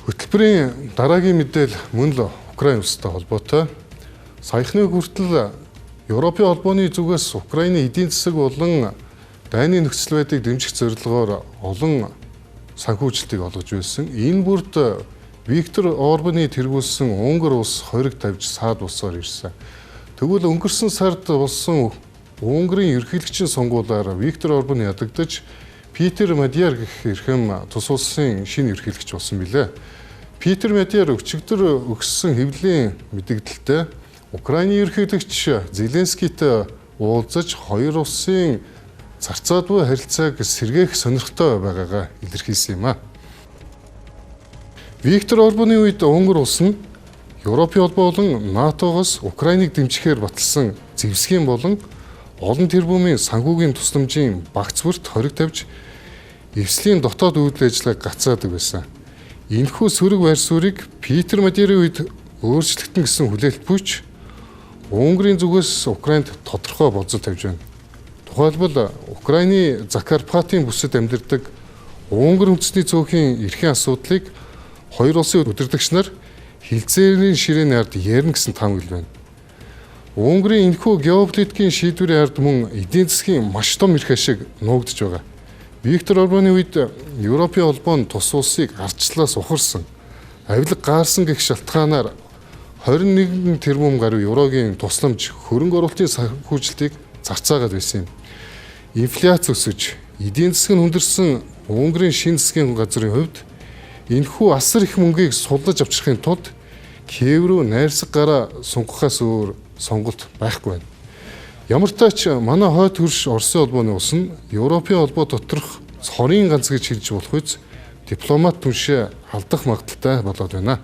Хөтөлбөрийн дараагийн мэдээлэл мөн л Украин улстай холбоотой. Саяхны хүртэл Европын холбооны зүгээс Украины эдийн засаг болон дайны нөхцөл байдлыг дэмжих зорилгоор олон санхүүжилтийг олгож байсан. Энэ бүрд Виктор Орбаны тэргүүлсэн Унгар улс хориг тавьж саад босоор ирсэн. Тэгвэл өнгөрсөн сард болсон Унгарын ерөнхийлөгчийн сонгуулиар Виктор Орбан ядагдаж Питер Мадияр гэх эрхэм тус улсын шинэ ерөнхийлөгч болсон билээ. Питер Мадияр өчигдөр өгсөн хэвлэлийн мэдээлэлтэй Украины ерөнхийлөгч Зеленскийтэй уулзаж хоёр улсын зарцаад буй харилцааг сэргээх сонирхтой байгаагаа илэрхийлсэн юм а. Виктор Орбаны үед Унгар улс нь Европын холбоо болон НАТО-гоос Украиныг дэмжихээр баталсан зэвсгийн болон олон тэрбумын санхүүгийн тусламжийн багц бүрт хориг тавьж эвслийн дотоод үйл ажиллагааг гацаадаг байсан. Энэхүү сөрөг байр суурийг Питер Мадиарын үед өөрчлөгдөн гэсэн хүлээлт бүж Унгарын зүгээс Украинд тодорхой бодзол тавьж байна. Тухайлбал Украины Закарпатын бүсэд амьдардаг Унгар үндэсний цөөхөн эрхийн асуудлыг хоёр улсын удирдагч нар хилцээрийн ширээн ард ярина гэсэн таамаглал байна. Унгарын энэхүү геополитикийн шийдвэрийн ард мөн эдийн засгийн маш том эрх ашиг нуугдж байгаа. Виктор Орбаны үед Европын холбооны тус улсыг ардчлалаас ухарсан, авилга гаарсан гэх шалтгаанаар 21 тэрбум гаруй еврогийн тусламж хөрөнгө оруулалтын санхүүжилтийг зарцаагаад байсан юм. Инфляц өсөж, эдийн засаг нь хүндэрсэн Унгарын шинэ засгийн газрын хувьд энэхүү асар их мөнгийг суллаж авчрахын тулд Киев рүү найрсаг гараа сунгахаас өөр сонголт байхгүй байна. Ямар ч тач манай хойд хөрш Оросын холбооны улс нь Европын холбоо доторх цорын ганц гэж хэлж болох үз дипломат түншээ алдах магадaltaй болоод байна.